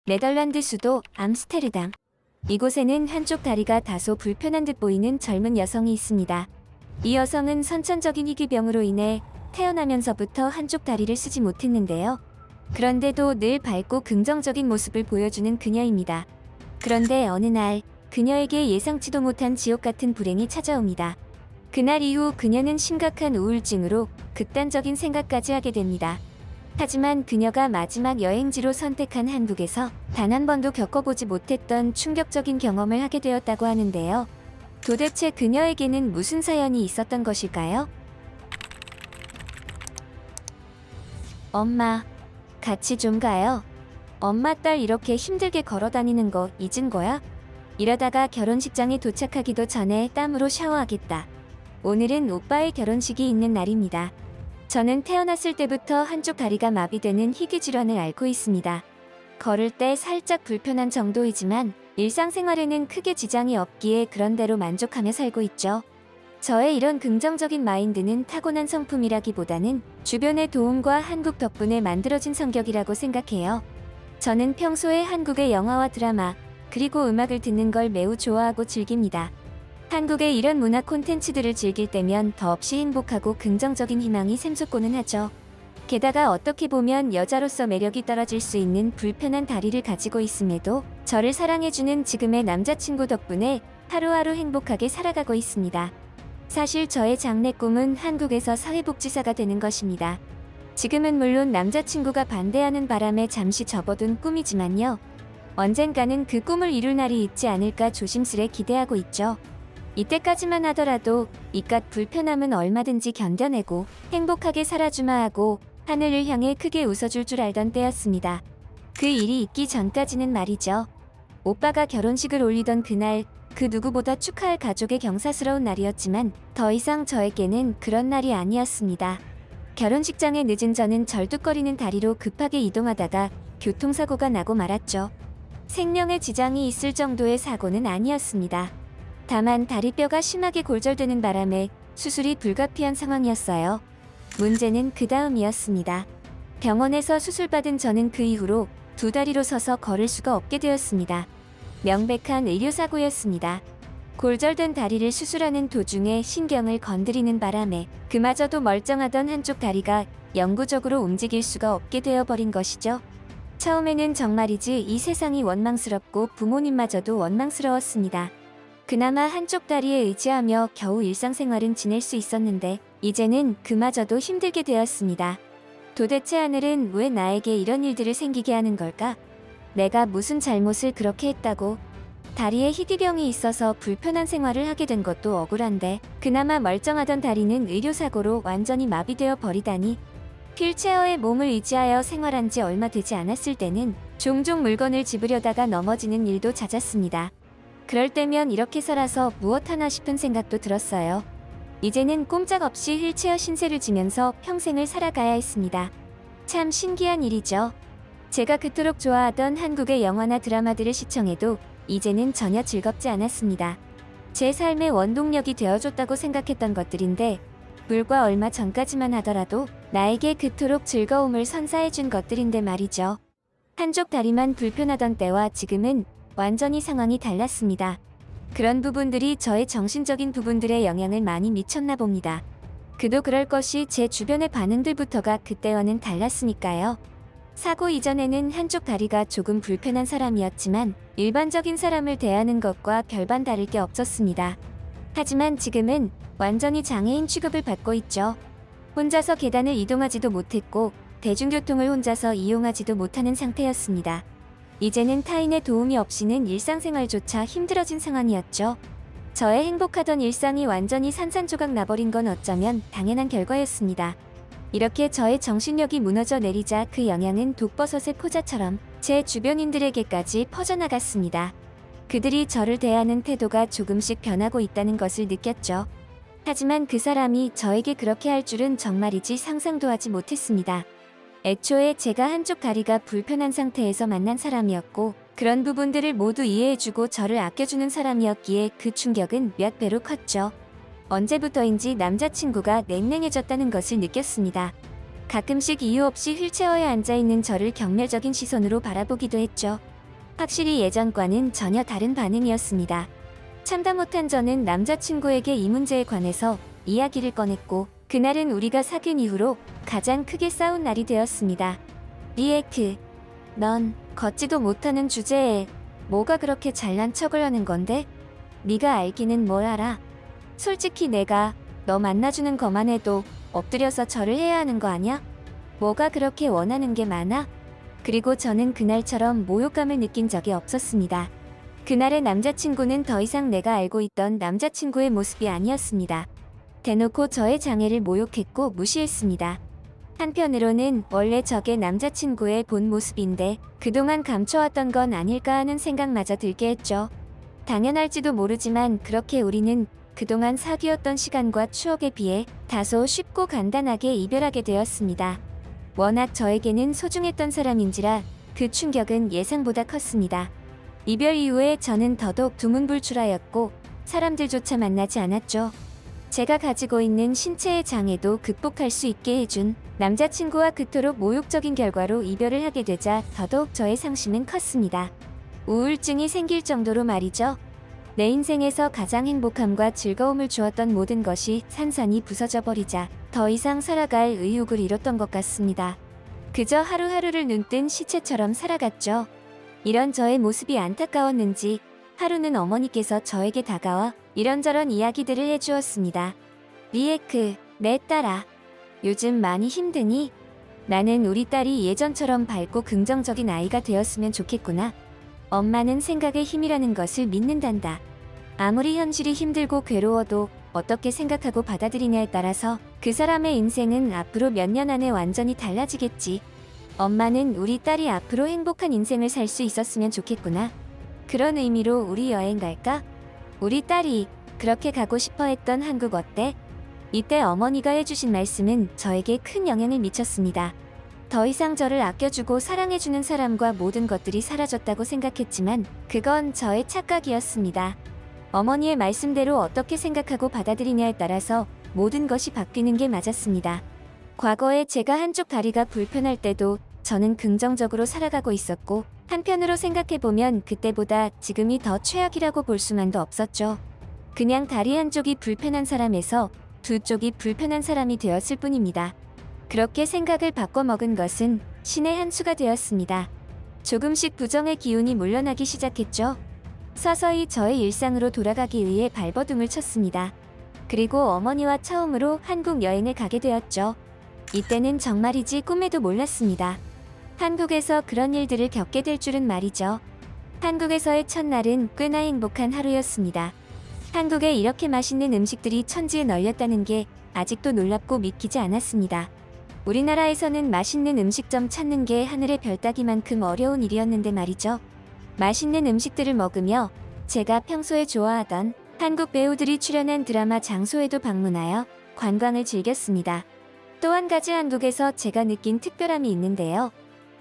네덜란드 수도 암스테르담. 이곳에는 한쪽 다리가 다소 불편한 듯 보이는 젊은 여성이 있습니다. 이 여성은 선천적인 희귀병으로 인해 태어나면서부터 한쪽 다리를 쓰지 못했는데요. 그런데도 늘 밝고 긍정적인 모습을 보여주는 그녀입니다. 그런데 어느 날 그녀에게 예상치도 못한 지옥 같은 불행이 찾아옵니다. 그날 이후 그녀는 심각한 우울증으로 극단적인 생각까지 하게 됩니다. 하지만 그녀가 마지막 여행지로 선택한 한국에서 단 한 번도 겪어보지 못했던 충격적인 경험을 하게 되었다고 하는데요. 도대체 그녀에게는 무슨 사연이 있었던 것일까요? 엄마, 같이 좀 가요. 엄마 딸 이렇게 힘들게 걸어다니는 거 잊은 거야? 이러다가 결혼식장에 도착하기도 전에 땀으로 샤워하겠다. 오늘은 오빠의 결혼식이 있는 날입니다. 저는 태어났을 때부터 한쪽 다리가 마비되는 희귀 질환을 앓고 있습니다. 걸을 때 살짝 불편한 정도이지만 일상생활에는 크게 지장이 없기에 그런대로 만족하며 살고 있죠. 저의 이런 긍정적인 마인드는 타고난 성품이라기보다는 주변의 도움과 한국 덕분에 만들어진 성격이라고 생각해요. 저는 평소에 한국의 영화와 드라마, 그리고 음악을 듣는 걸 매우 좋아하고 즐깁니다. 한국의 이런 문화 콘텐츠들을 즐길 때면 더없이 행복하고 긍정적인 희망이 샘솟고는 하죠. 게다가 어떻게 보면 여자로서 매력이 떨어질 수 있는 불편한 다리를 가지고 있음에도 저를 사랑해주는 지금의 남자친구 덕분에 하루하루 행복하게 살아가고 있습니다. 사실 저의 장래 꿈은 한국에서 사회복지사가 되는 것입니다. 지금은 물론 남자친구가 반대하는 바람에 잠시 접어둔 꿈이지만요. 언젠가는 그 꿈을 이룰 날이 있지 않을까 조심스레 기대하고 있죠. 이때까지만 하더라도 이깟 불편함은 얼마든지 견뎌내고 행복하게 살아주마 하고 하늘을 향해 크게 웃어줄 줄 알던 때였습니다. 그 일이 있기 전까지는 말이죠. 오빠가 결혼식을 올리던 그날, 그 누구보다 축하할 가족의 경사스러운 날이었지만 더 이상 저에게는 그런 날이 아니었습니다. 결혼식장에 늦은 저는 절뚝거리는 다리로 급하게 이동하다가 교통사고가 나고 말았죠. 생명에 지장이 있을 정도의 사고는 아니었습니다. 다만 다리뼈가 심하게 골절되는 바람에 수술이 불가피한 상황이었어요. 문제는 그 다음이었습니다. 병원에서 수술받은 저는 그 이후로 두 다리로 서서 걸을 수가 없게 되었습니다. 명백한 의료사고였습니다. 골절된 다리를 수술하는 도중에 신경을 건드리는 바람에 그마저도 멀쩡하던 한쪽 다리가 영구적으로 움직일 수가 없게 되어버린 것이죠. 처음에는 정말이지 이 세상이 원망스럽고 부모님마저도 원망스러웠습니다. 그나마 한쪽 다리에 의지하며 겨우 일상생활은 지낼 수 있었는데 이제는 그마저도 힘들게 되었습니다. 도대체 하늘은 왜 나에게 이런 일들을 생기게 하는 걸까? 내가 무슨 잘못을 그렇게 했다고? 다리에 희귀병이 있어서 불편한 생활을 하게 된 것도 억울한데 그나마 멀쩡하던 다리는 의료사고로 완전히 마비되어 버리다니. 휠체어에 몸을 의지하여 생활한 지 얼마 되지 않았을 때는 종종 물건을 집으려다가 넘어지는 일도 잦았습니다. 그럴 때면 이렇게 살아서 무엇 하나 싶은 생각도 들었어요. 이제는 꼼짝없이 휠체어 신세를 지면서 평생을 살아가야 했습니다. 참 신기한 일이죠. 제가 그토록 좋아하던 한국의 영화나 드라마들을 시청해도 이제는 전혀 즐겁지 않았습니다. 제 삶의 원동력이 되어줬다고 생각했던 것들인데 불과 얼마 전까지만 하더라도 나에게 그토록 즐거움을 선사해준 것들인데 말이죠. 한쪽 다리만 불편하던 때와 지금은 완전히 상황이 달랐습니다. 그런 부분들이 저의 정신적인 부분들에 영향을 많이 미쳤나 봅니다. 그도 그럴 것이 제 주변의 반응들부터가 그때와는 달랐으니까요. 사고 이전에는 한쪽 다리가 조금 불편한 사람이었지만 일반적인 사람을 대하는 것과 별반 다를 게 없었습니다. 하지만 지금은 완전히 장애인 취급을 받고 있죠. 혼자서 계단을 이동하지도 못했고 대중교통을 혼자서 이용하지도 못하는 상태였습니다. 이제는 타인의 도움이 없이는 일상생활조차 힘들어진 상황이었죠. 저의 행복하던 일상이 완전히 산산조각 나버린 건 어쩌면 당연한 결과였습니다. 이렇게 저의 정신력이 무너져 내리자 그 영향은 독버섯의 포자처럼 제 주변인들에게까지 퍼져나갔습니다. 그들이 저를 대하는 태도가 조금씩 변하고 있다는 것을 느꼈죠. 하지만 그 사람이 저에게 그렇게 할 줄은 정말이지 상상도 하지 못했습니다. 애초에 제가 한쪽 다리가 불편한 상태에서 만난 사람이었고 그런 부분들을 모두 이해해주고 저를 아껴주는 사람이었기에 그 충격은 몇 배로 컸죠. 언제부터인지 남자친구가 냉랭해졌다는 것을 느꼈습니다. 가끔씩 이유 없이 휠체어에 앉아있는 저를 경멸적인 시선으로 바라보기도 했죠. 확실히 예전과는 전혀 다른 반응이었습니다. 참다 못한 저는 남자친구에게 이 문제에 관해서 이야기를 꺼냈고, 그날은 우리가 사귄 이후로 가장 크게 싸운 날이 되었습니다. 리에크, 넌 걷지도 못하는 주제에 뭐가 그렇게 잘난 척을 하는 건데? 네가 알기는 뭘 알아? 솔직히 내가 너 만나주는 것만 해도 엎드려서 절을 해야 하는 거 아냐? 뭐가 그렇게 원하는 게 많아? 그리고 저는 그날처럼 모욕감을 느낀 적이 없었습니다. 그날의 남자친구는 더 이상 내가 알고 있던 남자친구의 모습이 아니었습니다. 대놓고 저의 장애를 모욕했고 무시했습니다. 한편으로는 원래 저게 남자친구의 본 모습인데 그동안 감춰왔던 건 아닐까 하는 생각마저 들게 했죠. 당연할지도 모르지만 그렇게 우리는 그동안 사귀었던 시간과 추억에 비해 다소 쉽고 간단하게 이별하게 되었습니다. 워낙 저에게는 소중했던 사람인지라 그 충격은 예상보다 컸습니다. 이별 이후에 저는 더더욱 두문불출하였고 사람들조차 만나지 않았죠. 제가 가지고 있는 신체의 장애도 극복할 수 있게 해준 남자친구와 그토록 모욕적인 결과로 이별을 하게 되자 더더욱 저의 상심은 컸습니다. 우울증이 생길 정도로 말이죠. 내 인생에서 가장 행복함과 즐거움을 주었던 모든 것이 산산이 부서져 버리자 더 이상 살아갈 의욕을 잃었던 것 같습니다. 그저 하루하루를 눈뜬 시체처럼 살아갔죠. 이런 저의 모습이 안타까웠는지 하루는 어머니께서 저에게 다가와 이런저런 이야기들을 해주었습니다. 리에크, 내 딸아. 요즘 많이 힘드니? 나는 우리 딸이 예전처럼 밝고 긍정적인 아이가 되었으면 좋겠구나. 엄마는 생각의 힘이라는 것을 믿는단다. 아무리 현실이 힘들고 괴로워도 어떻게 생각하고 받아들이냐에 따라서 그 사람의 인생은 앞으로 몇 년 안에 완전히 달라지겠지. 엄마는 우리 딸이 앞으로 행복한 인생을 살 수 있었으면 좋겠구나. 그런 의미로 우리 여행 갈까? 우리 딸이 그렇게 가고 싶어 했던 한국 어때? 이때 어머니가 해주신 말씀은 저에게 큰 영향을 미쳤습니다. 더 이상 저를 아껴주고 사랑해주는 사람과 모든 것들이 사라졌다고 생각했지만 그건 저의 착각이었습니다. 어머니의 말씀대로 어떻게 생각하고 받아들이냐에 따라서 모든 것이 바뀌는 게 맞았습니다. 과거에 제가 한쪽 다리가 불편할 때도 저는 긍정적으로 살아가고 있었고 한편으로 생각해보면 그때보다 지금이 더 최악이라고 볼 수만도 없었죠. 그냥 다리 한쪽이 불편한 사람에서 두 쪽이 불편한 사람이 되었을 뿐입니다. 그렇게 생각을 바꿔먹은 것은 신의 한 수가 되었습니다. 조금씩 부정의 기운이 물러나기 시작했죠. 서서히 저의 일상으로 돌아가기 위해 발버둥을 쳤습니다. 그리고 어머니와 처음으로 한국 여행을 가게 되었죠. 이때는 정말이지 꿈에도 몰랐습니다. 한국에서 그런 일들을 겪게 될 줄은 말이죠. 한국에서의 첫날은 꽤나 행복한 하루였습니다. 한국에 이렇게 맛있는 음식들이 천지에 널렸다는 게 아직도 놀랍고 믿기지 않았습니다. 우리나라에서는 맛있는 음식점 찾는 게 하늘의 별 따기만큼 어려운 일이었는데 말이죠. 맛있는 음식들을 먹으며 제가 평소에 좋아하던 한국 배우들이 출연한 드라마 장소에도 방문하여 관광을 즐겼습니다. 또 한 가지 한국에서 제가 느낀 특별함이 있는데요.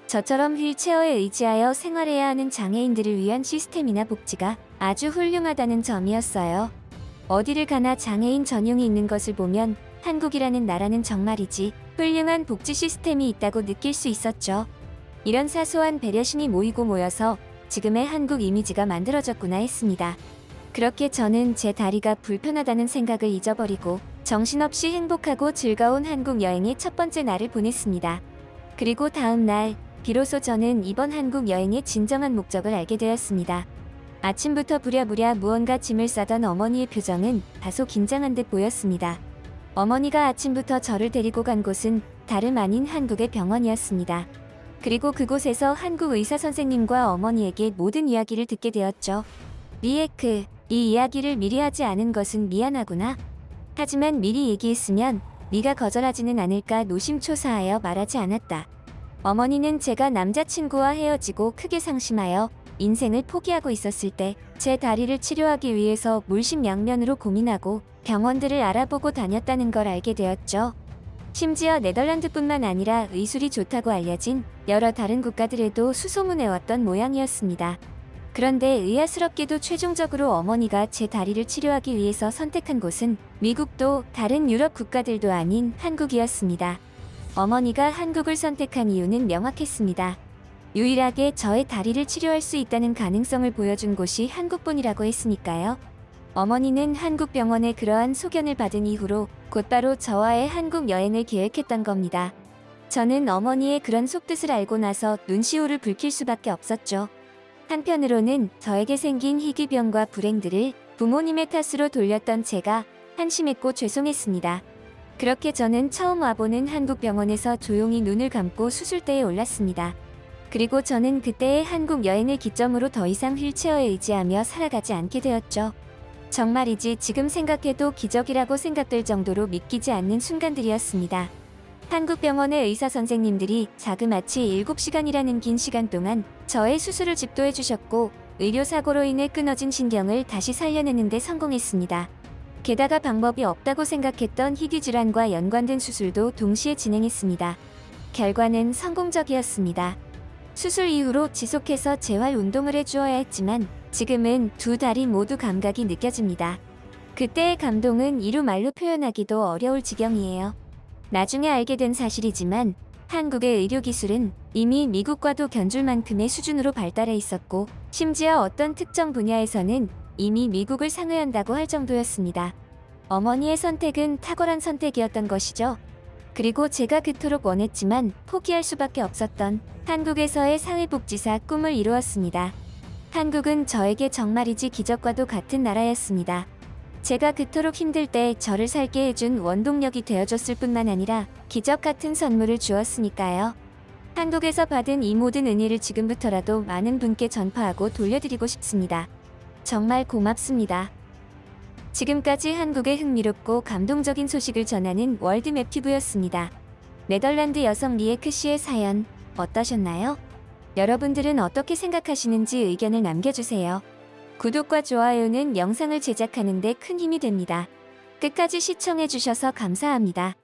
저처럼 휠체어에 의지하여 생활해야 하는 장애인들을 위한 시스템이나 복지가 아주 훌륭하다는 점이었어요. 어디를 가나 장애인 전용이 있는 것을 보면 한국이라는 나라는 정말이지 훌륭한 복지 시스템이 있다고 느낄 수 있었죠. 이런 사소한 배려심이 모이고 모여서 지금의 한국 이미지가 만들어졌구나 했습니다. 그렇게 저는 제 다리가 불편하다는 생각을 잊어버리고 정신없이 행복하고 즐거운 한국 여행의 첫 번째 날을 보냈습니다. 그리고 다음 날 비로소 저는 이번 한국 여행의 진정한 목적을 알게 되었습니다. 아침부터 부랴부랴 무언가 짐을 싸던 어머니의 표정은 다소 긴장한 듯 보였습니다. 어머니가 아침부터 저를 데리고 간 곳은 다름 아닌 한국의 병원이었습니다. 그리고 그곳에서 한국 의사 선생님과 어머니에게 모든 이야기를 듣게 되었죠. 리에크, 이 이야기를 미리 하지 않은 것은 미안하구나. 하지만 미리 얘기했으면 네가 거절하지는 않을까 노심초사하여 말하지 않았다. 어머니는 제가 남자친구와 헤어지고 크게 상심하여 인생을 포기하고 있었을 때 제 다리를 치료하기 위해서 물심양면으로 고민하고 병원들을 알아보고 다녔다는 걸 알게 되었죠. 심지어 네덜란드뿐만 아니라 의술이 좋다고 알려진 여러 다른 국가들에도 수소문해왔던 모양이었습니다. 그런데 의아스럽게도 최종적으로 어머니가 제 다리를 치료하기 위해서 선택한 곳은 미국도 다른 유럽 국가들도 아닌 한국이었습니다. 어머니가 한국을 선택한 이유는 명확했습니다. 유일하게 저의 다리를 치료할 수 있다는 가능성을 보여준 곳이 한국뿐이라고 했으니까요. 어머니는 한국 병원에 그러한 소견을 받은 이후로 곧바로 저와의 한국 여행을 계획했던 겁니다. 저는 어머니의 그런 속뜻을 알고 나서 눈시울을 붉힐 수밖에 없었죠. 한편으로는 저에게 생긴 희귀병과 불행들을 부모님의 탓으로 돌렸던 제가 한심했고 죄송했습니다. 그렇게 저는 처음 와보는 한국 병원에서 조용히 눈을 감고 수술대에 올랐습니다. 그리고 저는 그때의 한국 여행을 기점으로 더 이상 휠체어에 의지하며 살아가지 않게 되었죠. 정말이지 지금 생각해도 기적이라고 생각될 정도로 믿기지 않는 순간들이었습니다. 한국 병원의 의사 선생님들이 자그마치 7시간이라는 긴 시간 동안 저의 수술을 집도해 주셨고 의료사고로 인해 끊어진 신경을 다시 살려내는 데 성공했습니다. 게다가 방법이 없다고 생각했던 희귀질환과 연관된 수술도 동시에 진행했습니다. 결과는 성공적이었습니다. 수술 이후로 지속해서 재활 운동을 해주어야 했지만 지금은 두 다리 모두 감각이 느껴집니다. 그때의 감동은 이루 말로 표현하기도 어려울 지경이에요. 나중에 알게 된 사실이지만 한국의 의료기술은 이미 미국과도 견줄 만큼의 수준으로 발달해 있었고 심지어 어떤 특정 분야에서는 이미 미국을 상회한다고 할 정도였습니다. 어머니의 선택은 탁월한 선택이었던 것이죠. 그리고 제가 그토록 원했지만 포기할 수밖에 없었던 한국에서의 사회복지사 꿈을 이루었습니다. 한국은 저에게 정말이지 기적과도 같은 나라였습니다. 제가 그토록 힘들 때 저를 살게 해준 원동력이 되어줬을 뿐만 아니라 기적 같은 선물을 주었으니까요. 한국에서 받은 이 모든 은혜를 지금부터라도 많은 분께 전파하고 돌려드리고 싶습니다. 정말 고맙습니다. 지금까지 한국의 흥미롭고 감동적인 소식을 전하는 월드맵티브였습니다. 네덜란드 여성 리에크 씨의 사연 어떠셨나요? 여러분들은 어떻게 생각하시는지 의견을 남겨주세요. 구독과 좋아요는 영상을 제작하는 데 큰 힘이 됩니다. 끝까지 시청해주셔서 감사합니다.